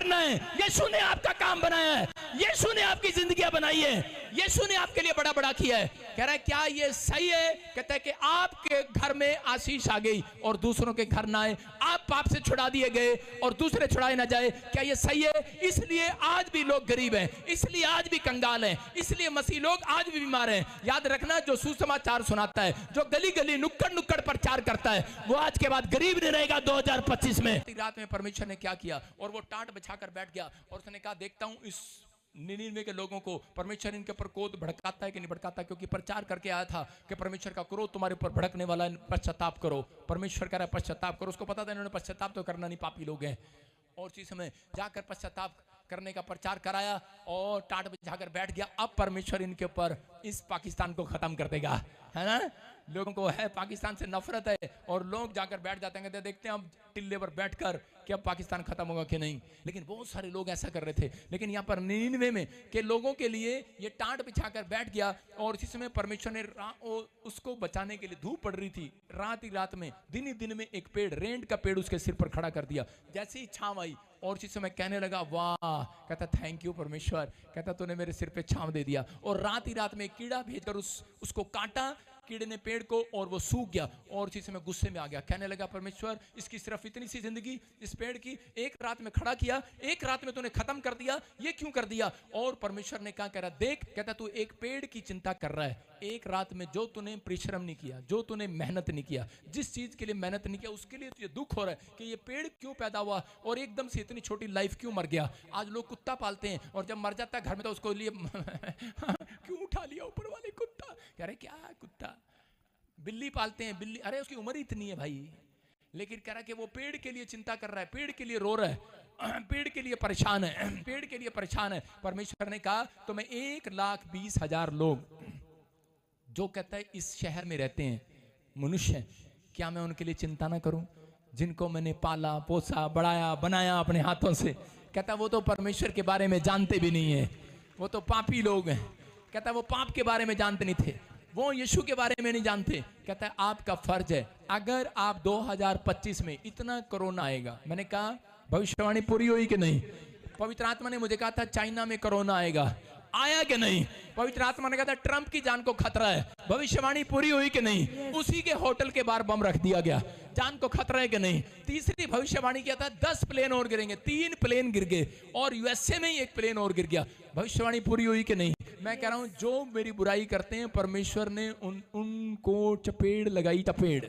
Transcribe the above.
करना है। यीशु ने आपका काम बनाया है, यीशु ने आपकी जिंदगियां बनाई है, यीशु ने आपके लिए बड़ा बड़ा किया है। कह रहा है क्या ये सही है? कहता है कि आपके घर में आशीष आ गई और दूसरों के घर ना आए, आप पाप से छुड़ा दिए गए और दूसरे छुड़ाए ना जाए, क्या ये सही है? इसलिए आज भी लोग गरीब हैं, इसलिए आज भी कंगाल हैं, इसलिए मसीह लोग आज भी बीमार हैं। याद रखना, जो सुसमाचार सुनाता है, जो गली गली नुक्कड़ नुक्कड़ प्रचार करता है, वो आज के बाद गरीब नहीं रहेगा 2025 में। रात में परमेश्वर ने क्या किया, और वो टाट बिछाकर बैठ गया और उसने कहा देखता हूं इस निनिवे के लोगों को परमेश्वर इनके ऊपर क्रोध भड़काता है कि नहीं भड़काता, क्योंकि प्रचार करके आया था कि परमेश्वर का क्रोध तुम्हारे ऊपर भड़कने वाला है, पश्चाताप करो। परमेश्वर कह रहा है पश्चाताप करो। उसको पता था इन्होंने पश्चाताप तो करना नहीं, पापी लोग हैं। और उसी समय जाकर पश्चाताप करने का प्रचार कराया और टाट बिछाकर बैठ गया। अब परमेश्वर इनके ऊपर इस पाकिस्तान को खत्म कर देगा, है ना। लोगों को है पाकिस्तान से नफरत है और लोग जाकर बैठ जाते हैं, कहते देखते हैं अब टिल्ले पर बैठकर कि अब पाकिस्तान खत्म होगा कि नहीं। लेकिन बहुत सारे लोग ऐसा कर रहे थे। लेकिन यहाँ पर निनिवे में के लोगों के लिए ये टाट बिछाकर बैठ गया और इसी समय परमेश्वर ने उसको बचाने के लिए, धूप पड़ रही थी, रात ही रात में, दिन ही दिन में एक पेड़, रेंट का पेड़ उसके सिर पर खड़ा कर दिया। जैसे ही छांव आई और इसी समय कहने लगा वाह, कहता थैंक यू परमेश्वर, कहता तूने मेरे सिर पे छांव दे दिया। और रात ही रात में कीड़ा भेजकर उसको काटा, कीड़े ने पेड़ को, और वो सूख गया। और इसी समय गुस्से में आ गया, कहने लगा परमेश्वर इसकी सिर्फ इतनी सी जिंदगी, इस पेड़ की एक रात में खड़ा किया, एक रात में तूने खत्म कर दिया, ये क्यों कर दिया? और परमेश्वर ने कहा, कह रहा देख, कहता तू एक पेड़ की चिंता कर रहा है, एक रात में जो तूने परिश्रम नहीं किया, जो तूने मेहनत नहीं किया, जिस चीज के लिए मेहनत नहीं किया, उसके लिए तुझे दुख हो रहा है कि ये पेड़ क्यों पैदा हुआ और एकदम से इतनी छोटी लाइफ क्यों मर गया। आज लोग कुत्ता पालते हैं और जब मर जाता है घर में तो उसको लिए क्यों उठा लिया ऊपर वाले कुत्ता, कह रहे क्या कुत्ता। बिल्ली पालते हैं, बिल्ली, अरे उसकी उम्र ही इतनी है भाई। लेकिन कह रहा है कि वो पेड़ के लिए चिंता कर रहा है, पेड़ के लिए रो रहा है, पेड़ के लिए परेशान है, पेड़ के लिए परेशान है। परमेश्वर ने कहा तो मैं 1,20,000 लोग जो कहता है इस शहर में रहते हैं मनुष्य, क्या मैं उनके लिए चिंता ना करूं, जिनको मैंने पाला पोसा बढ़ाया बनाया अपने हाथों से। कहता वो तो परमेश्वर के बारे में जानते भी नहीं है, वो तो पापी लोग हैं। कहता वो पाप के बारे में जानते नहीं थे, वो यीशु के बारे में नहीं जानते। कहता है आपका फर्ज है, अगर आप 2025 में इतना कोरोना आएगा, मैंने कहा भविष्यवाणी पूरी हुई कि नहीं? पवित्र आत्मा ने मुझे कहा था चाइना में कोरोना आएगा, आया कि नहीं? पवित्र आत्मा ने कहा था ट्रंप की जान को खतरा है, भविष्यवाणी पूरी हुई कि नहीं? उसी के होटल के बाहर बम रख दिया गया, जान को खतरा है कि नहीं? तीसरी भविष्यवाणी किया था 10 प्लेन और गिरेंगे, 3 प्लेन गिर गए और यूएसए में ही 1 प्लेन और गिर गया। भविष्यवाणी पूरी हुई कि नहीं? मैं कह रहा हूं जो मेरी बुराई करते हैं परमेश्वर ने उनको चपेड़ लगाई, चपेड़।